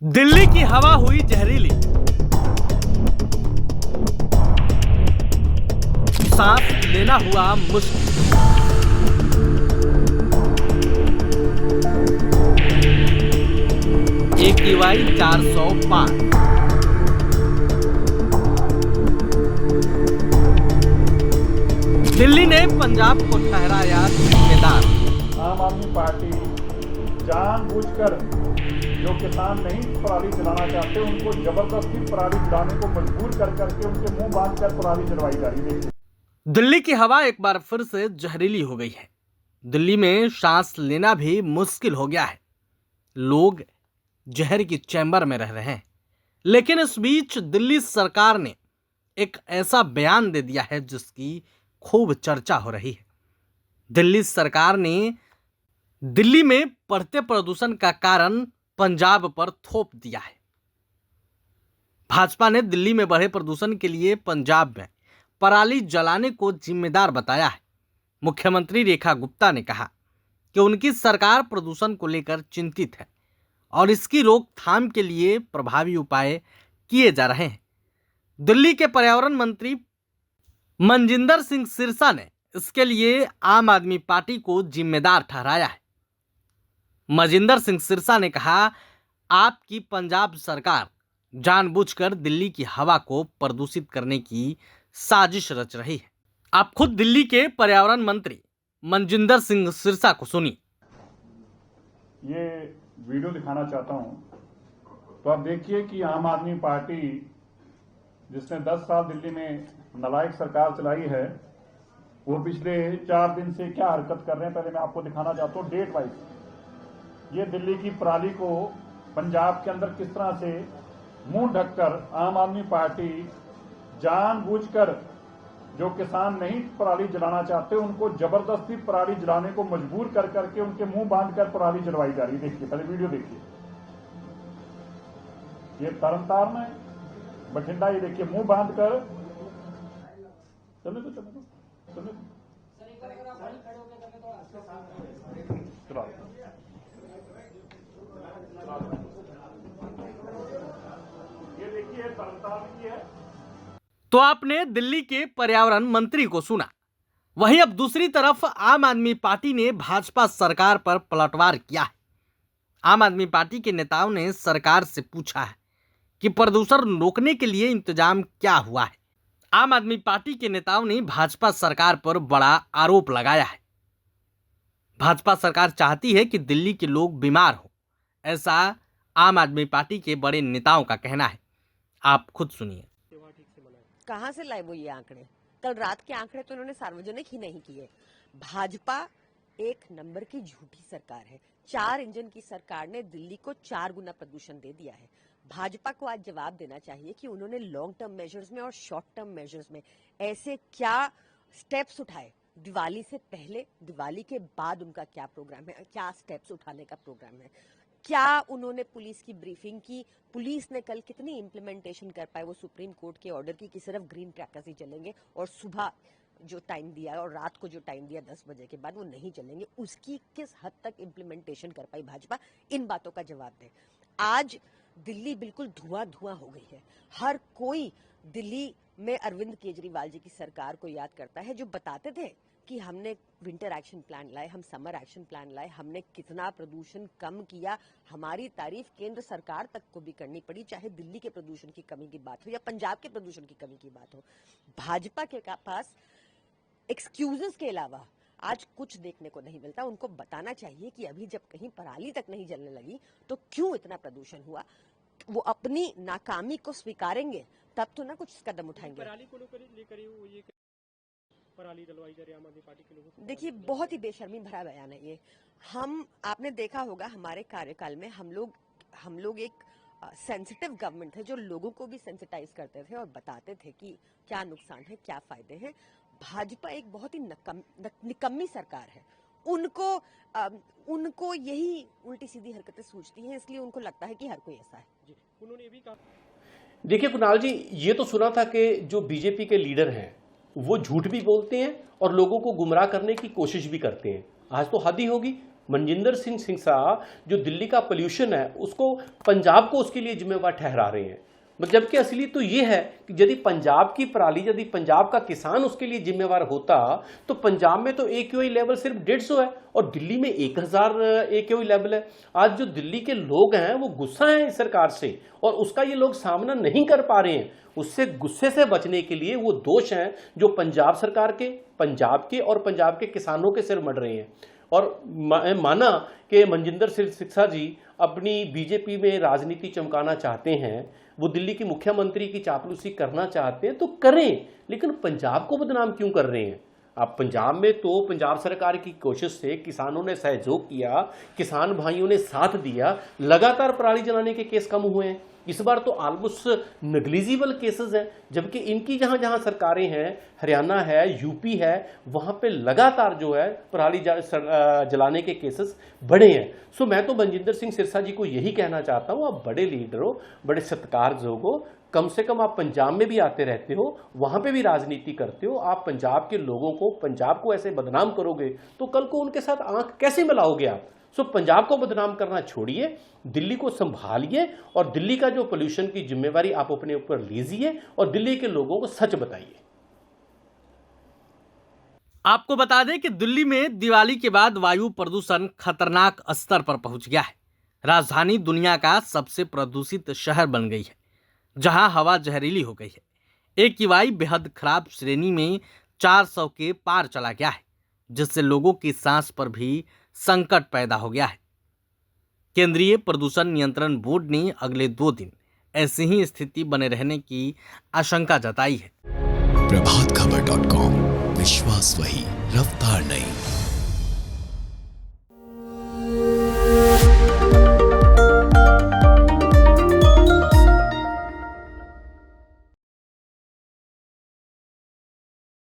दिल्ली की हवा हुई जहरीली, सांस लेना हुआ मुश्किल। AQI 400 पार। दिल्ली ने पंजाब को ठहराया जिम्मेदार। आम आदमी पार्टी जानबूझकर जो किसान नहीं पराली जलाना चाहते उनको जबरदस्ती पराली जलाने को मजबूर कर करके उनके मुंह बांध कर पराली जलवाई जा रही है। दिल्ली की हवा एक बार फिर से जहरीली हो गई है। दिल्ली में सांस लेना भी मुश्किल हो गया है। लोग जहर की चैम्बर में रह रहे हैं। लेकिन इस बीच दिल्ली सरकार ने एक ऐसा बयान दे दिया है जिसकी खूब चर्चा हो रही है। दिल्ली सरकार ने दिल्ली में बढ़ते प्रदूषण का कारण पंजाब पर थोप दिया है। भाजपा ने दिल्ली में बढ़े प्रदूषण के लिए पंजाब में पराली जलाने को जिम्मेदार बताया है। मुख्यमंत्री रेखा गुप्ता ने कहा कि उनकी सरकार प्रदूषण को लेकर चिंतित है और इसकी रोकथाम के लिए प्रभावी उपाय किए जा रहे हैं। दिल्ली के पर्यावरण मंत्री मनजिंदर सिंह सिरसा ने इसके लिए आम आदमी पार्टी को जिम्मेदार ठहराया है। मनजिंदर सिंह सिरसा ने कहा, आपकी पंजाब सरकार जानबूझकर दिल्ली की हवा को प्रदूषित करने की साजिश रच रही है। आप खुद दिल्ली के पर्यावरण मंत्री मनजिंदर सिंह सिरसा को सुनिए। ये वीडियो दिखाना चाहता हूं तो आप देखिए कि आम आदमी पार्टी जिसने 10 साल दिल्ली में नालायक सरकार चलाई है वो पिछले 4 दिन से क्या हरकत कर रहे हैं पहले मैं आपको दिखाना चाहता हूं डेट वाइज। ये दिल्ली की पराली को पंजाब के अंदर किस तरह से मुंह ढककर आम आदमी पार्टी जानबूझकर जो किसान नहीं पराली जलाना चाहते उनको जबरदस्ती पराली जलाने को मजबूर कर करके उनके मुंह बांध कर पराली जलवाई जा रही है। देखिए पहले वीडियो देखिए। ये तरनतार में बठिंडा, ये देखिए मुंह बांध कर चलो ये देखिए तरनतार की है। तो आपने दिल्ली के पर्यावरण मंत्री को सुना। वहीं अब दूसरी तरफ आम आदमी पार्टी ने भाजपा सरकार पर पलटवार किया है। आम आदमी पार्टी के नेताओं ने सरकार से पूछा है कि प्रदूषण रोकने के लिए इंतजाम क्या हुआ है। आम आदमी पार्टी के नेताओं ने भाजपा सरकार पर बड़ा आरोप लगाया है। भाजपा सरकार चाहती है कि दिल्ली के लोग बीमार हो, ऐसा आम आदमी पार्टी के बड़े नेताओं का कहना है। आप खुद सुनिए। कहां से लाए वो ये आंकड़े? कल रात के आंकड़े तो उन्होंने सार्वजनिक ही नहीं किए। भाजपा एक नंबर की झूठी सरकार है। 4 इंजन की सरकार ने दिल्ली को 4 गुना प्रदूषण दे दिया है। भाजपा को आज जवाब देना चाहिए कि उन्होंने लॉन्ग टर्म मेजर्स में और शॉर्ट टर्म मेजर्स में ऐसे क्या स्टेप्स उठाए। दिवाली से पहले, दिवाली के बाद उनका क्या प्रोग्राम है, क्या स्टेप्स उठाने का प्रोग्राम है, क्या उन्होंने पुलिस की ब्रीफिंग की, पुलिस ने कल कितनी इम्प्लीमेंटेशन कर पाए वो सुप्रीम कोर्ट के ऑर्डर की कि सिर्फ ग्रीन क्रैकर्स ही चलेंगे और सुबह जो टाइम दिया और रात को जो टाइम दिया 10 बजे के बाद वो नहीं चलेंगे, उसकी किस हद तक इम्प्लीमेंटेशन कर पाई भाजपा? इन बातों का जवाब दे। आज दिल्ली बिल्कुल धुआं धुआं हो गई है। हर कोई दिल्ली में अरविंद केजरीवाल जी की सरकार को याद करता है जो बताते थे कि हमने विंटर एक्शन प्लान लाए, हम समर एक्शन प्लान लाए, हमने कितना प्रदूषण कम किया। हमारी तारीफ केंद्र सरकार तक को भी करनी पड़ी, चाहे दिल्ली के प्रदूषण की कमी की बात हो या पंजाब के प्रदूषण की कमी की बात हो। भाजपा के पास एक्सक्यूजेस के अलावा आज कुछ देखने को नहीं मिलता। उनको बताना चाहिए कि अभी जब कहीं पराली तक नहीं जलने लगी तो क्यों इतना प्रदूषण हुआ। वो अपनी नाकामी को स्वीकारेंगे तब तो ना कुछ कदम उठाएंगे। पराली को लेकर ये पराली जलवाई जा रही है आम आदमी पार्टी के लोगों को। देखिए बहुत ही बेशर्मी भरा बयान है ये। आपने देखा होगा हमारे कार्यकाल में हम लोग एक सेंसिटिव गवर्नमेंट थे जो लोगों को भी सेंसिटाइज करते थे और बताते थे कि क्या नुकसान है, क्या फायदे हैं। भाजपा एक बहुत ही निकम्मी सरकार है। उनको यही उल्टी सीधी हरकतें सूझती हैं, इसलिए उनको लगता है कि हर कोई ऐसा है। जी, उन्होंने भी कहा। देखिए कुणाल जी, ये तो सुना था कि जो बीजेपी के लीडर हैं वो झूठ भी बोलते हैं और लोगों को गुमराह करने की कोशिश भी करते हैं। आज तो हद ही होगी। मनजिंदर सिंह सिरसा जो दिल्ली का पोल्यूशन है उसको पंजाब को उसके लिए जिम्मेवार ठहरा रहे हैं। जबकि असली तो ये है कि यदि पंजाब की पराली, यदि पंजाब का किसान उसके लिए जिम्मेवार होता तो पंजाब में तो AQI लेवल सिर्फ 150 है और दिल्ली में 1000 AQI लेवल है। आज जो दिल्ली के लोग हैं वो गुस्सा है इस सरकार से और उसका ये लोग सामना नहीं कर पा रहे हैं। उससे गुस्से से बचने के लिए वो दोष हैं जो पंजाब सरकार के, पंजाब के और पंजाब के किसानों के सिर मढ़ रहे हैं। और माना कि मनजिंदर सिंह सिरसा जी अपनी बीजेपी में राजनीति चमकाना चाहते हैं, वो दिल्ली की मुख्यमंत्री की चापलूसी करना चाहते हैं तो करें, लेकिन पंजाब को बदनाम क्यों कर रहे हैं? अब पंजाब में तो पंजाब सरकार की कोशिश से किसानों ने सहयोग किया, किसान भाइयों ने साथ दिया, लगातार पराली जलाने के केस कम हुए हैं। इस बार तो ऑलमोस्ट नेग्लिजिबल केसेस हैं, जबकि इनकी जहां जहां सरकारें हैं, हरियाणा है, यूपी है, वहां पे लगातार जो है पराली जलाने के केसेस बढ़े हैं। सो मैं तो मनजिंदर सिंह सिरसा जी को यही कहना चाहता हूं, आप बड़े लीडर हो, बड़े सत्कारजोग हो, कम से कम आप पंजाब में भी आते रहते हो, वहां पे भी राजनीति करते हो, आप पंजाब के लोगों को, पंजाब को ऐसे बदनाम करोगे तो कल को उनके साथ आंख कैसे मिलाओगे आप? सो पंजाब को बदनाम करना छोड़िए, दिल्ली को संभालिए और दिल्ली का जो पोल्यूशन की जिम्मेवारी आप अपने ऊपर लीजिए और दिल्ली के लोगों को सच बताइए। आपको बता दें कि दिल्ली में दिवाली के बाद वायु प्रदूषण खतरनाक स्तर पर पहुंच गया है। राजधानी दुनिया का सबसे प्रदूषित शहर बन गई है, जहां हवा जहरीली हो गई है। AQI बेहद खराब श्रेणी में 400 के पार चला गया है, जिससे लोगों की सांस पर भी संकट पैदा हो गया है। केंद्रीय प्रदूषण नियंत्रण बोर्ड ने अगले 2 दिन ऐसी ही स्थिति बने रहने की आशंका जताई है। प्रभातखबर.com, विश्वास वही, रफ्तार नहीं।